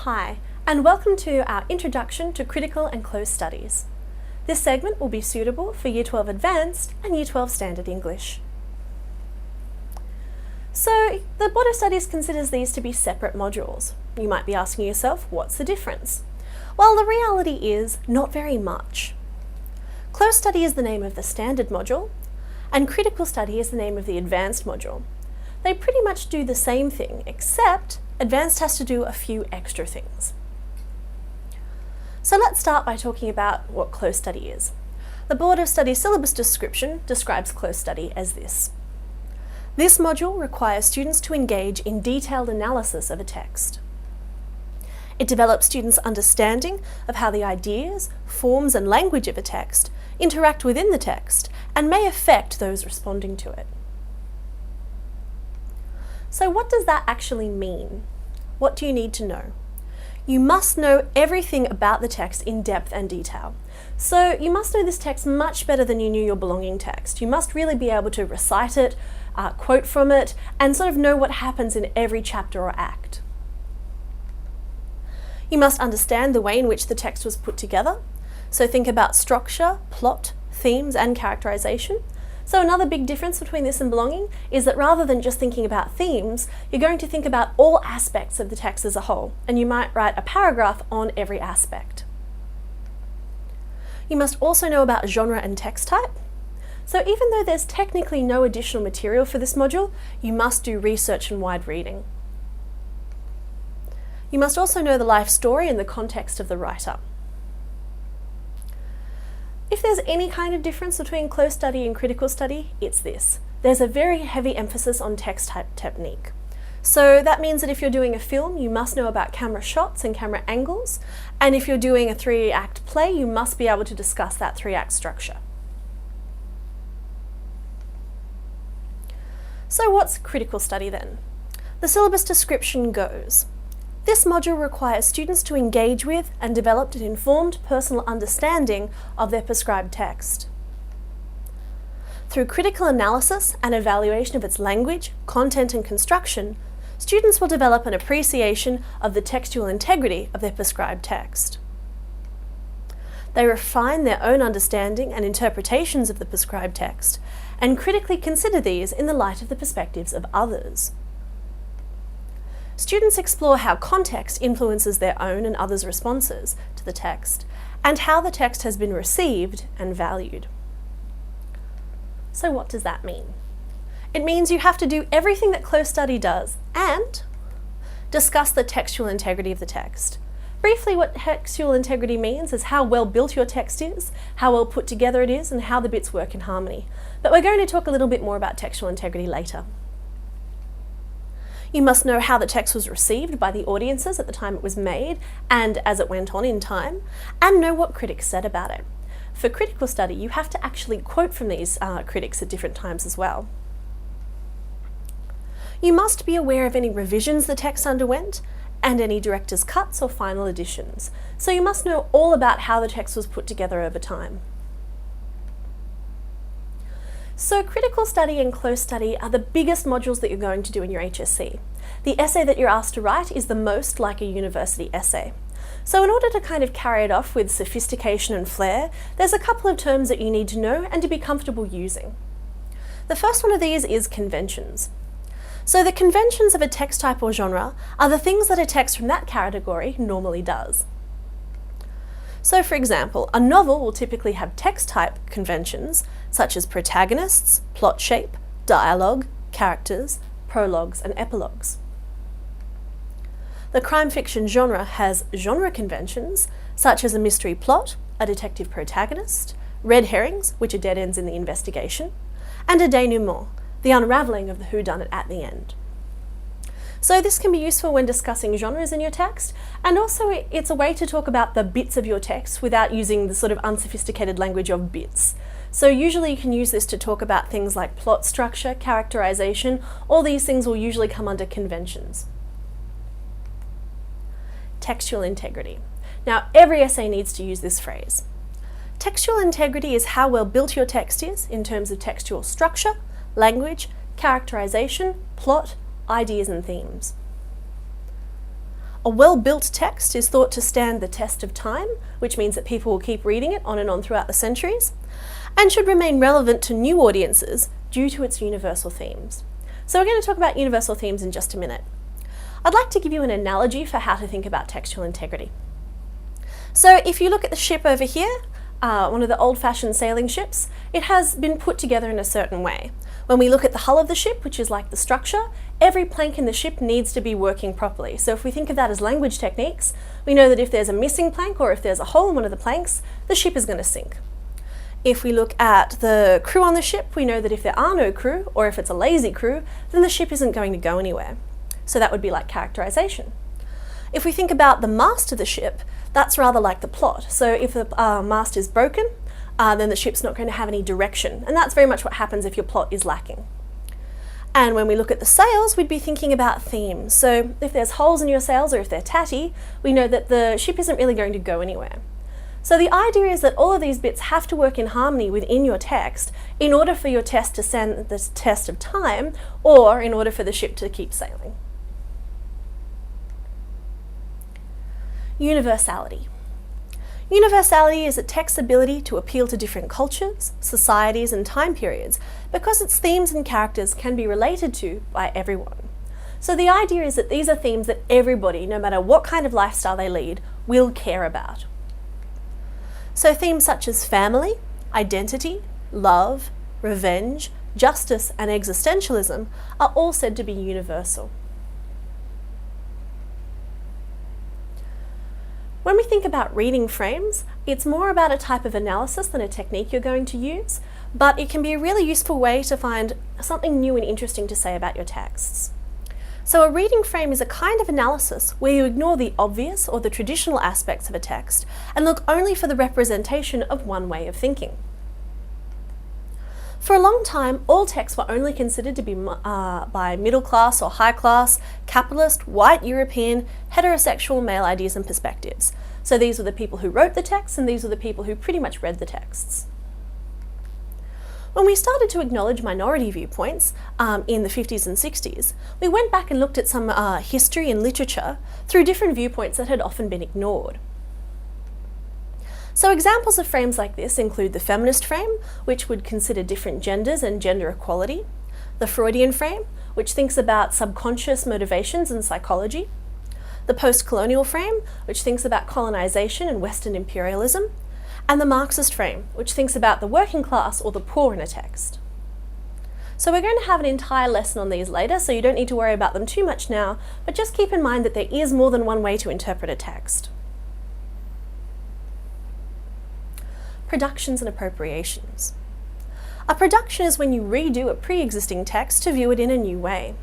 Hi, and welcome to our Introduction to Critical and Close Studies. This segment will be suitable for Year 12 Advanced and Year 12 Standard English. So, the Board of Studies considers these to be separate modules. You might be asking yourself, what's the difference? Well, the reality is, not very much. Close Study is the name of the Standard module, and Critical Study is the name of the Advanced module. They pretty much do the same thing, except Advanced has to do a few extra things. So let's start by talking about what Close Study is. The Board of Studies syllabus description describes Close Study as this. This module requires students to engage in detailed analysis of a text. It develops students' understanding of how the ideas, forms and language of a text interact within the text and may affect those responding to it. So what does that actually mean? What do you need to know? You must know everything about the text in depth and detail. So you must know this text much better than you knew your belonging text. You must really be able to recite it, quote from it, and sort of know what happens in every chapter or act. You must understand the way in which the text was put together. So think about structure, plot, themes, and characterization. So another big difference between this and belonging is that rather than just thinking about themes, you're going to think about all aspects of the text as a whole, and you might write a paragraph on every aspect. You must also know about genre and text type. So even though there's technically no additional material for this module, you must do research and wide reading. You must also know the life story and the context of the writer. If there's any kind of difference between Close Study and Critical Study, it's this. There's a very heavy emphasis on text type technique. So that means that if you're doing a film, you must know about camera shots and camera angles, and if you're doing a 3-act play, you must be able to discuss that 3-act structure. So what's Critical Study then? The syllabus description goes, this module requires students to engage with and develop an informed personal understanding of their prescribed text. Through critical analysis and evaluation of its language, content and construction, students will develop an appreciation of the textual integrity of their prescribed text. They refine their own understanding and interpretations of the prescribed text and critically consider these in the light of the perspectives of others. Students explore how context influences their own and others' responses to the text, and how the text has been received and valued. So what does that mean? It means you have to do everything that Close Study does and discuss the textual integrity of the text. Briefly, what textual integrity means is how well built your text is, how well put together it is, and how the bits work in harmony. But we're going to talk a little bit more about textual integrity later. You must know how the text was received by the audiences at the time it was made and as it went on in time, and know what critics said about it. For Critical Study, you have to actually quote from these critics at different times as well. You must be aware of any revisions the text underwent and any director's cuts or final additions. So you must know all about how the text was put together over time. So Critical Study and Close Study are the biggest modules that you're going to do in your HSC. The essay that you're asked to write is the most like a university essay. So in order to kind of carry it off with sophistication and flair, there's a couple of terms that you need to know and to be comfortable using. The first one of these is conventions. So the conventions of a text type or genre are the things that a text from that category normally does. So for example, a novel will typically have text type conventions such as protagonists, plot shape, dialogue, characters, prologues and epilogues. The crime fiction genre has genre conventions such as a mystery plot, a detective protagonist, red herrings, which are dead ends in the investigation, and a denouement, the unravelling of the whodunit at the end. So this can be useful when discussing genres in your text, and also it's a way to talk about the bits of your text without using the sort of unsophisticated language of bits. So usually you can use this to talk about things like plot structure, characterization. All these things will usually come under conventions. Textual integrity. Now every essay needs to use this phrase. Textual integrity is how well built your text is in terms of textual structure, language, characterization, plot, ideas and themes. A well-built text is thought to stand the test of time, which means that people will keep reading it on and on throughout the centuries, and should remain relevant to new audiences due to its universal themes. So we're going to talk about universal themes in just a minute. I'd like to give you an analogy for how to think about textual integrity. So if you look at the ship over here, one of the old-fashioned sailing ships, it has been put together in a certain way. When we look at the hull of the ship, which is like the structure, every plank in the ship needs to be working properly. So if we think of that as language techniques, we know that if there's a missing plank or if there's a hole in one of the planks, the ship is going to sink. If we look at the crew on the ship, we know that if there are no crew, or if it's a lazy crew, then the ship isn't going to go anywhere. So that would be like characterization. If we think about the mast of the ship, that's rather like the plot. So if the mast is broken, then the ship's not going to have any direction. And that's very much what happens if your plot is lacking. And when we look at the sails, we'd be thinking about themes. So if there's holes in your sails or if they're tatty, we know that the ship isn't really going to go anywhere. So the idea is that all of these bits have to work in harmony within your text in order for your text to stand the test of time, or in order for the ship to keep sailing. Universality. Universality is a text's ability to appeal to different cultures, societies, and time periods because its themes and characters can be related to by everyone. So the idea is that these are themes that everybody, no matter what kind of lifestyle they lead, will care about. So themes such as family, identity, love, revenge, justice, and existentialism are all said to be universal. When we think about reading frames, it's more about a type of analysis than a technique you're going to use, but it can be a really useful way to find something new and interesting to say about your texts. So a reading frame is a kind of analysis where you ignore the obvious or the traditional aspects of a text and look only for the representation of one way of thinking. For a long time, all texts were only considered to be by middle class or high class, capitalist, white, European, heterosexual male ideas and perspectives. So these were the people who wrote the texts, and these were the people who pretty much read the texts. When we started to acknowledge minority viewpoints in the 50s and 60s, we went back and looked at some history and literature through different viewpoints that had often been ignored. So examples of frames like this include the feminist frame, which would consider different genders and gender equality, the Freudian frame, which thinks about subconscious motivations and psychology, the post-colonial frame, which thinks about colonization and Western imperialism, and the Marxist frame, which thinks about the working class or the poor in a text. So we're going to have an entire lesson on these later, so you don't need to worry about them too much now, but just keep in mind that there is more than one way to interpret a text. Productions and appropriations. A production is when you redo a pre-existing text to view it in a new way.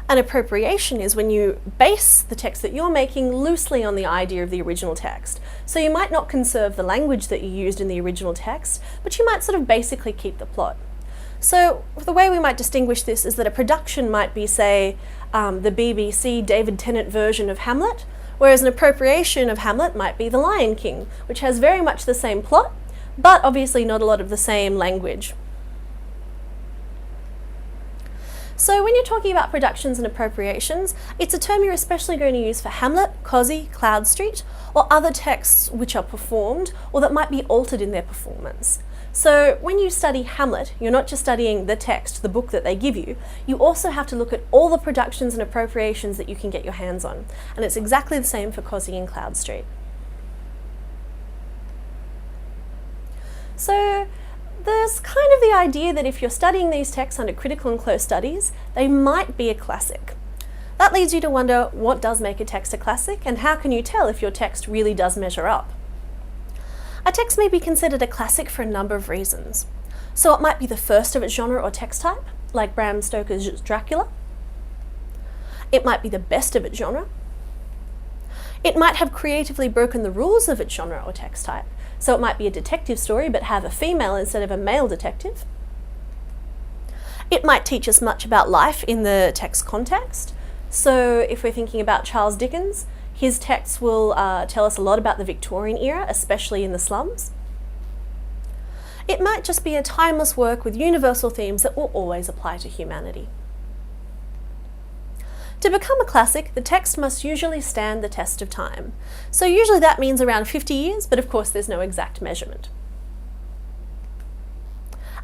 An appropriation is when you base the text that you're making loosely on the idea of the original text. So you might not conserve the language that you used in the original text, but you might sort of basically keep the plot. So the way we might distinguish this is that a production might be, say, the BBC David Tennant version of Hamlet, whereas an appropriation of Hamlet might be The Lion King, which has very much the same plot, but obviously not a lot of the same language. So when you're talking about productions and appropriations, it's a term you're especially going to use for Hamlet, Cosy, Cloud Street, or other texts which are performed or that might be altered in their performance. So when you study Hamlet, you're not just studying the text, the book that they give you, you also have to look at all the productions and appropriations that you can get your hands on. And it's exactly the same for Cosy and Cloud Street. So there's kind of the idea that if you're studying these texts under critical and close studies, they might be a classic. That leads you to wonder, what does make a text a classic, and how can you tell if your text really does measure up? A text may be considered a classic for a number of reasons. So it might be the first of its genre or text type, like Bram Stoker's Dracula. It might be the best of its genre. It might have creatively broken the rules of its genre or text type. So it might be a detective story but have a female instead of a male detective. It might teach us much about life in the text context. So if we're thinking about Charles Dickens, his texts will tell us a lot about the Victorian era, especially in the slums. It might just be a timeless work with universal themes that will always apply to humanity. To become a classic, the text must usually stand the test of time. So usually that means around 50 years, but of course there's no exact measurement.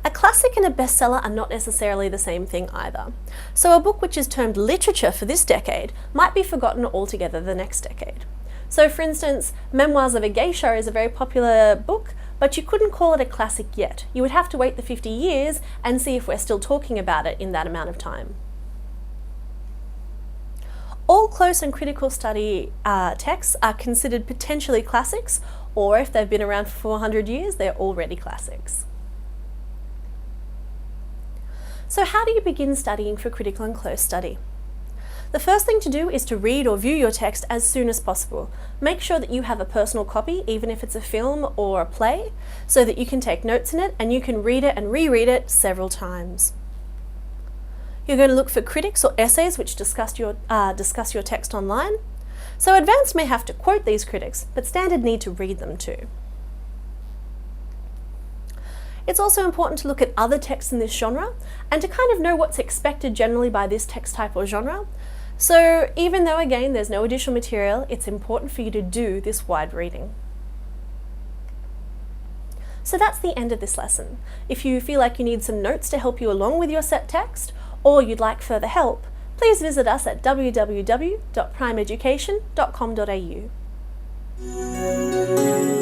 A classic and a bestseller are not necessarily the same thing either. So a book which is termed literature for this decade might be forgotten altogether the next decade. So for instance, Memoirs of a Geisha is a very popular book, but you couldn't call it a classic yet. You would have to wait the 50 years and see if we're still talking about it in that amount of time. All close and critical study texts are considered potentially classics, or if they've been around for 400 years, they're already classics. So how do you begin studying for critical and close study? The first thing to do is to read or view your text as soon as possible. Make sure that you have a personal copy, even if it's a film or a play, so that you can take notes in it and you can read it and reread it several times. You're going to look for critics or essays which discuss your text online. So advanced may have to quote these critics, but standard need to read them too. It's also important to look at other texts in this genre and to kind of know what's expected generally by this text type or genre. So even though again there's no additional material, it's important for you to do this wide reading. So that's the end of this lesson. If you feel like you need some notes to help you along with your set text, or you'd like further help, please visit us at www.primeeducation.com.au.